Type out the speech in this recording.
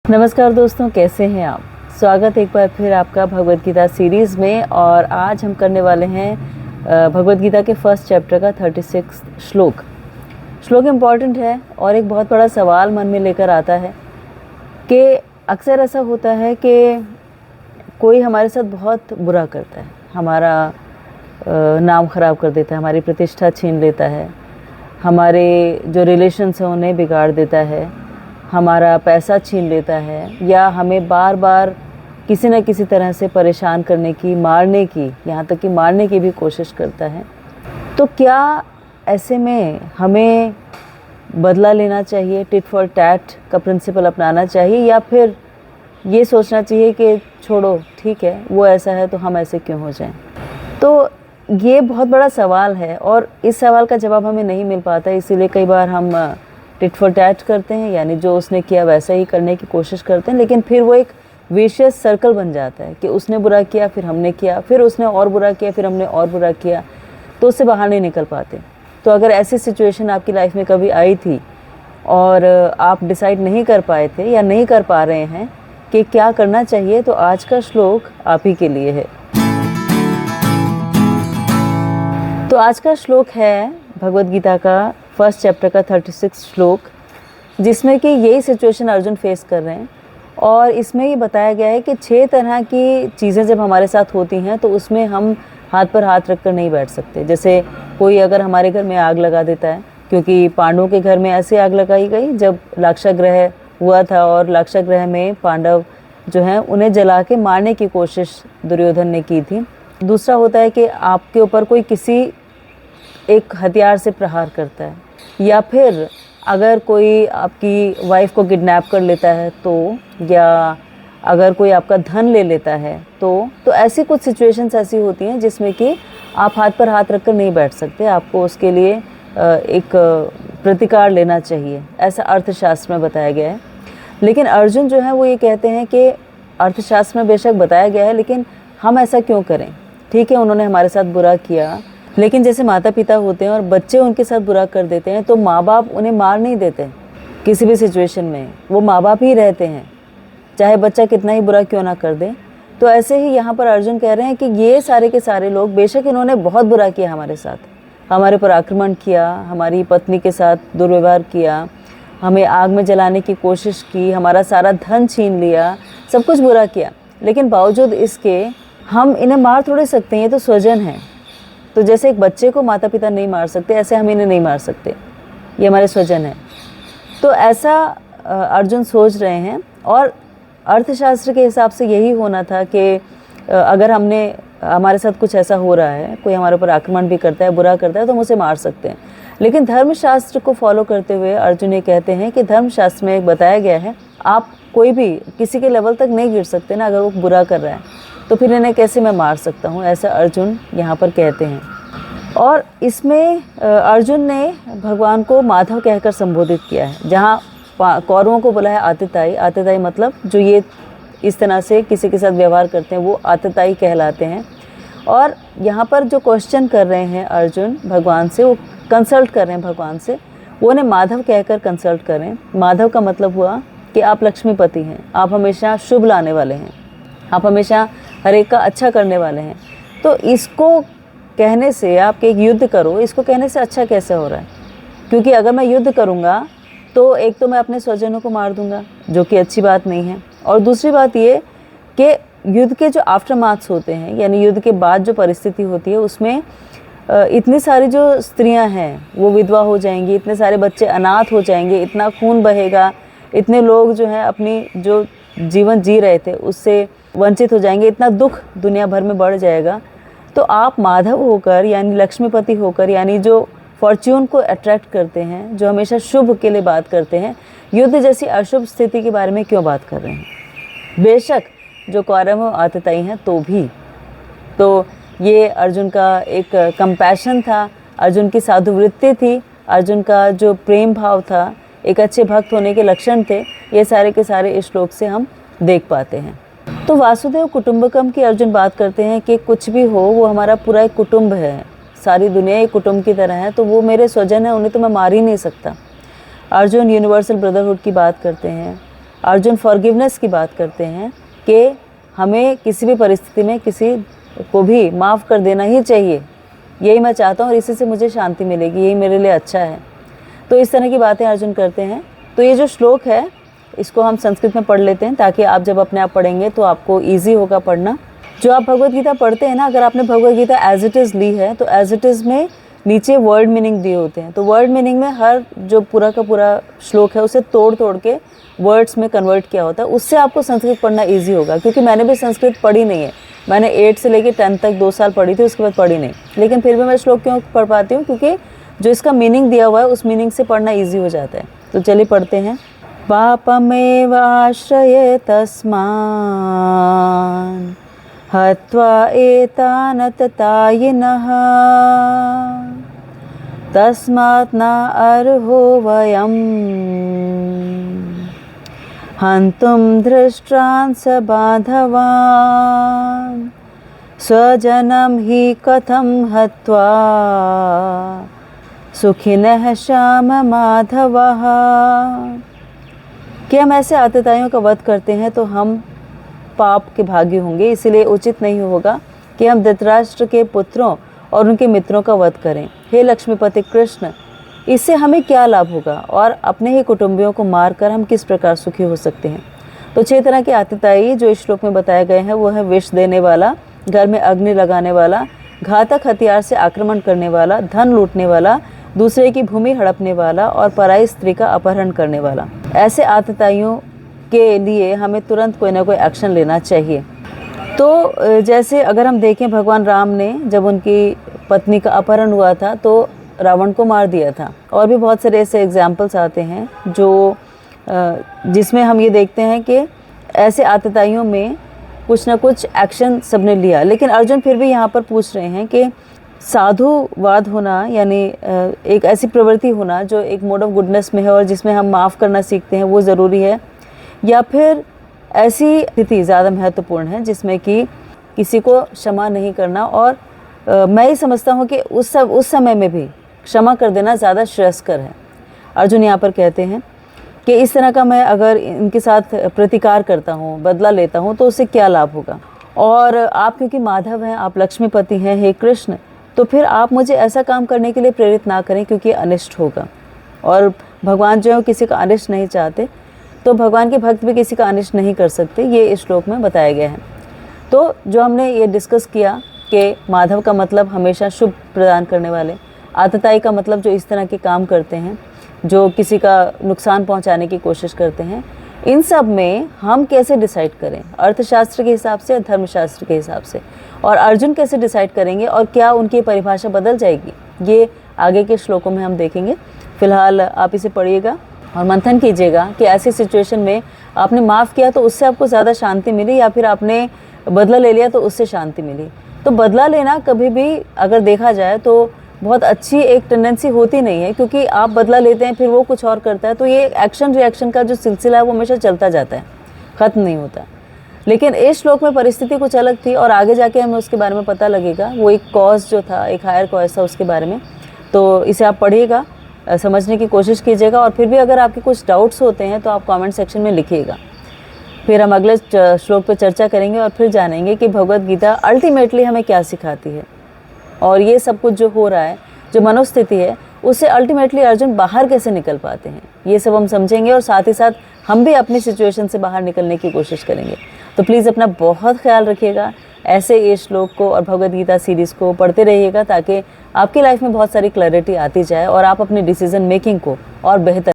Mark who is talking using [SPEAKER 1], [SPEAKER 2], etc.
[SPEAKER 1] नमस्कार दोस्तों, कैसे हैं आप। स्वागत एक बार फिर आपका भगवद गीता सीरीज़ में। और आज हम करने वाले हैं भगवद गीता के फर्स्ट चैप्टर का 36 श्लोक इम्पॉर्टेंट है और एक बहुत बड़ा सवाल मन में लेकर आता है कि अक्सर ऐसा होता है कि कोई हमारे साथ बहुत बुरा करता है, हमारा नाम ख़राब कर देता है, हमारी प्रतिष्ठा छीन लेता है, हमारे जो रिलेशन्स हैं उन्हें बिगाड़ देता है, हमारा पैसा छीन लेता है, या हमें बार बार किसी न किसी तरह से परेशान करने की, मारने की, यहाँ तक कि मारने की भी कोशिश करता है। तो क्या ऐसे में हमें बदला लेना चाहिए, टिट फॉर टैट का प्रिंसिपल अपनाना चाहिए, या फिर ये सोचना चाहिए कि छोड़ो ठीक है, वो ऐसा है तो हम ऐसे क्यों हो जाएं। तो ये बहुत बड़ा सवाल है और इस सवाल का जवाब हमें नहीं मिल पाता, इसीलिए कई बार हम टिट फॉर टैट करते हैं, यानी जो उसने किया वैसा ही करने की कोशिश करते हैं। लेकिन फिर वो एक विशियस सर्कल बन जाता है कि उसने बुरा किया, फिर हमने किया, फिर उसने और बुरा किया, फिर हमने और बुरा किया, तो उससे बाहर नहीं निकल पाते। तो अगर ऐसी सिचुएशन आपकी लाइफ में कभी आई थी और आप डिसाइड नहीं कर पाए थे या नहीं कर पा रहे हैं कि क्या करना चाहिए, तो आज का श्लोक आप ही के लिए है। तो आज का श्लोक है भगवद गीता का फर्स्ट चैप्टर का 36 श्लोक, जिसमें कि यही सिचुएशन अर्जुन फेस कर रहे हैं। और इसमें ये बताया गया है कि 6 तरह की चीज़ें जब हमारे साथ होती हैं तो उसमें हम हाथ पर हाथ रखकर नहीं बैठ सकते। जैसे कोई अगर हमारे घर में आग लगा देता है, क्योंकि पांडवों के घर में ऐसे आग लगाई गई जब लाक्षागृह हुआ था और लाक्षागृह में पांडव जो हैं उन्हें जला के मारने की कोशिश दुर्योधन ने की थी। दूसरा होता है कि आपके ऊपर कोई किसी एक हथियार से प्रहार करता है, या फिर अगर कोई आपकी वाइफ को किडनैप कर लेता है तो, या अगर कोई आपका धन ले लेता है तो ऐसी कुछ सिचुएशंस ऐसी होती हैं जिसमें कि आप हाथ पर हाथ रखकर नहीं बैठ सकते, आपको उसके लिए एक प्रतिकार लेना चाहिए, ऐसा अर्थशास्त्र में बताया गया है। लेकिन अर्जुन जो है वो ये कहते हैं कि अर्थशास्त्र में बेशक बताया गया है, लेकिन हम ऐसा क्यों करें। ठीक है, उन्होंने हमारे साथ बुरा किया, लेकिन जैसे माता पिता होते हैं और बच्चे उनके साथ बुरा कर देते हैं तो माँ बाप उन्हें मार नहीं देते। किसी भी सिचुएशन में वो माँ बाप ही रहते हैं, चाहे बच्चा कितना ही बुरा क्यों ना कर दे। तो ऐसे ही यहाँ पर अर्जुन कह रहे हैं कि ये सारे के सारे लोग, बेशक इन्होंने बहुत बुरा किया हमारे साथ, हमारे पर आक्रमण किया, हमारी पत्नी के साथ दुर्व्यवहार किया, हमें आग में जलाने की कोशिश की, हमारा सारा धन छीन लिया, सब कुछ बुरा किया, लेकिन बावजूद इसके हम इन्हें मार थोड़े सकते हैं, ये तो स्वजन है। तो जैसे एक बच्चे को माता पिता नहीं मार सकते, ऐसे हम इन्हें नहीं मार सकते, ये हमारे स्वजन है। तो ऐसा अर्जुन सोच रहे हैं। और अर्थशास्त्र के हिसाब से यही होना था कि अगर हमारे साथ कुछ ऐसा हो रहा है, कोई हमारे ऊपर आक्रमण भी करता है, बुरा करता है, तो हम उसे मार सकते हैं। लेकिन धर्मशास्त्र को फॉलो करते हुए अर्जुन ये कहते हैं कि धर्मशास्त्र में एक बताया गया है, आप कोई भी किसी के लेवल तक नहीं गिर सकते ना। अगर वो बुरा कर रहा है तो फिर इन्हें कैसे मैं मार सकता हूँ, ऐसा अर्जुन यहाँ पर कहते हैं। और इसमें अर्जुन ने भगवान को माधव कहकर संबोधित किया है। जहाँ कौरवों को बोला है आतिताई, आतिताई मतलब जो ये इस तरह से किसी के साथ व्यवहार करते हैं वो आतिताई कहलाते हैं। और यहाँ पर जो क्वेश्चन कर रहे हैं अर्जुन भगवान से, वो कंसल्ट कर रहे हैं भगवान से, वो उन्हें माधव कहकर कंसल्ट करें। माधव का मतलब हुआ कि आप लक्ष्मीपति हैं, आप हमेशा शुभ लाने वाले हैं, आप हमेशा हर एक का अच्छा करने वाले हैं। तो इसको कहने से, आप एक युद्ध करो, इसको कहने से अच्छा कैसे हो रहा है। क्योंकि अगर मैं युद्ध करूँगा तो एक तो मैं अपने स्वजनों को मार दूंगा, जो कि अच्छी बात नहीं है। और दूसरी बात ये कि युद्ध के जो आफ्टर मार्क्स होते हैं, यानी युद्ध के बाद जो परिस्थिति होती है, उसमें इतनी सारी जो स्त्रियां हैं वो विधवा हो जाएंगी, इतने सारे बच्चे अनाथ हो जाएंगे, इतना खून बहेगा, इतने लोग जो हैं अपनी जो जीवन जी रहे थे उससे वंचित हो जाएंगे, इतना दुख दुनिया भर में बढ़ जाएगा। तो आप माधव होकर, यानी लक्ष्मीपति होकर, यानी जो फॉर्च्यून को अट्रैक्ट करते हैं, जो हमेशा शुभ के लिए बात करते हैं, युद्ध जैसी अशुभ स्थिति के बारे में क्यों बात कर रहे हैं। बेशक जो कौरव आतिताई हैं तो भी। तो ये अर्जुन का एक कंपैशन था, अर्जुन की साधुवृत्ति थी, अर्जुन का जो प्रेम भाव था, एक अच्छे भक्त होने के लक्षण थे, ये सारे के सारे इस श्लोक से हम देख पाते हैं। तो वासुदेव कुटुंबकम की अर्जुन बात करते हैं कि कुछ भी हो वो हमारा पूरा एक कुटुंब है, सारी दुनिया एक कुटुंब की तरह है, तो वो मेरे स्वजन है, उन्हें तो मैं मार ही नहीं सकता। अर्जुन यूनिवर्सल ब्रदरहुड की बात करते हैं, अर्जुन फॉरगिवनेस की बात करते हैं कि हमें किसी भी परिस्थिति में किसी को भी माफ़ कर देना ही चाहिए, यही मैं चाहता हूँ और इसी से मुझे शांति मिलेगी, यही मेरे लिए अच्छा है। तो इस तरह की बातें अर्जुन करते हैं। तो ये जो श्लोक है इसको हम संस्कृत में पढ़ लेते हैं ताकि आप जब अपने आप पढ़ेंगे तो आपको ईजी होगा पढ़ना। जो आप भगवद गीता पढ़ते हैं ना, अगर आपने Bhagavad Gita as it is ली है तो एज इट इज़ में नीचे वर्ड मीनिंग दिए होते हैं। तो वर्ड मीनिंग में हर जो पूरा का पूरा श्लोक है उसे तोड़ तोड़ के वर्ड्स में कन्वर्ट किया होता है। उससे आपको संस्कृत पढ़ना ईजी होगा, क्योंकि मैंने भी संस्कृत पढ़ी नहीं है। मैंने 8 से लेकर 10 तक 2 साल पढ़ी थी, उसके बाद पढ़ी नहीं। लेकिन फिर भी मैं श्लोक क्यों पढ़ पाती हूँ, क्योंकि जो इसका मीनिंग दिया हुआ है उस मीनिंग से पढ़ना ईजी हो जाता है। तो चलिए पढ़ते हैं। पापमेवाश्रये तस्मान् हत्वा एतान् ततायिनः तस्मात् न अर्हो वयम् हन्तुं धृष्टान् स बान्धवान् स्वजनं हि कथं हत्वा सुखिनः श्याम माधवः। कि हम ऐसे आतताइयों का वध करते हैं तो हम पाप के भागी होंगे, इसलिए उचित नहीं होगा कि हम धृतराष्ट्र के पुत्रों और उनके मित्रों का वध करें। हे लक्ष्मीपति कृष्ण, इससे हमें क्या लाभ होगा और अपने ही कुटुंबियों को मारकर हम किस प्रकार सुखी हो सकते हैं। तो 6 तरह के आतताई जो इस श्लोक में बताए गए हैं वो है विष देने वाला, घर में अग्नि लगाने वाला, घातक हथियार से आक्रमण करने वाला, धन लूटने वाला, दूसरे की भूमि हड़पने वाला और पराई स्त्री का अपहरण करने वाला। ऐसे आतताइयों के लिए हमें तुरंत कोई ना कोई एक्शन लेना चाहिए। तो जैसे अगर हम देखें, भगवान राम ने जब उनकी पत्नी का अपहरण हुआ था तो रावण को मार दिया था। और भी बहुत सारे ऐसे एग्जाम्पल्स आते हैं जो जिसमें हम ये देखते हैं कि ऐसे आतताइयों में कुछ ना कुछ एक्शन सबने लिया। लेकिन अर्जुन फिर भी यहाँ पर पूछ रहे हैं कि साधुवाद होना, यानी एक ऐसी प्रवृत्ति होना जो एक मोड ऑफ गुडनेस में है और जिसमें हम माफ़ करना सीखते हैं, वो ज़रूरी है, या फिर ऐसी स्थिति ज़्यादा महत्वपूर्ण है जिसमें कि किसी को क्षमा नहीं करना। और मैं ही समझता हूँ कि उस समय में भी क्षमा कर देना ज़्यादा श्रेयस्कर है। अर्जुन यहाँ पर कहते हैं कि इस तरह का मैं अगर इनके साथ प्रतिकार करता हूँ, बदला लेता हूँ, तो उससे क्या लाभ होगा। और आप क्योंकि माधव हैं, आप लक्ष्मीपति हैं, हे कृष्ण, तो फिर आप मुझे ऐसा काम करने के लिए प्रेरित ना करें क्योंकि अनिष्ट होगा। और भगवान जो है किसी का अनिष्ट नहीं चाहते, तो भगवान के भक्त भी किसी का अनिष्ट नहीं कर सकते, ये इस श्लोक में बताया गया है। तो जो हमने ये डिस्कस किया कि माधव का मतलब हमेशा शुभ प्रदान करने वाले, आतताई का मतलब जो इस तरह के काम करते हैं, जो किसी का नुकसान पहुंचाने की कोशिश करते हैं, इन सब में हम कैसे डिसाइड करें, अर्थशास्त्र के हिसाब से, धर्मशास्त्र के हिसाब से, और अर्जुन कैसे डिसाइड करेंगे और क्या उनकी परिभाषा बदल जाएगी, ये आगे के श्लोकों में हम देखेंगे। फिलहाल आप इसे पढ़िएगा और मंथन कीजिएगा कि ऐसी सिचुएशन में आपने माफ़ किया तो उससे आपको ज़्यादा शांति मिली, या फिर आपने बदला ले लिया तो उससे शांति मिली। तो बदला लेना कभी भी अगर देखा जाए तो बहुत अच्छी एक टेंडेंसी होती नहीं है, क्योंकि आप बदला लेते हैं फिर वो कुछ और करता है, तो ये एक्शन रिएक्शन का जो सिलसिला है वो हमेशा चलता जाता है, ख़त्म नहीं होता। लेकिन इस श्लोक में परिस्थिति कुछ अलग थी और आगे जाके हमें उसके बारे में पता लगेगा। वो एक कॉज जो था, एक हायर कॉज था, उसके बारे में। तो इसे आप पढ़िएगा, समझने की कोशिश कीजिएगा, और फिर भी अगर आपके कुछ डाउट्स होते हैं तो आप कमेंट सेक्शन में लिखिएगा। फिर हम अगले श्लोक पर चर्चा करेंगे और फिर जानेंगे कि भगवद गीता अल्टीमेटली हमें क्या सिखाती है, और ये सब कुछ जो हो रहा है, जो मनोस्थिति है, उससे अल्टीमेटली अर्जुन बाहर कैसे निकल पाते हैं, ये सब हम समझेंगे। और साथ ही साथ हम भी अपनी सिचुएशन से बाहर निकलने की कोशिश करेंगे। तो प्लीज़ अपना बहुत ख्याल रखिएगा, ऐसे ये श्लोक को और भगवद गीता सीरीज़ को पढ़ते रहिएगा ताकि आपकी लाइफ में बहुत सारी क्लैरिटी आती जाए और आप अपनी डिसीजन मेकिंग को और बेहतर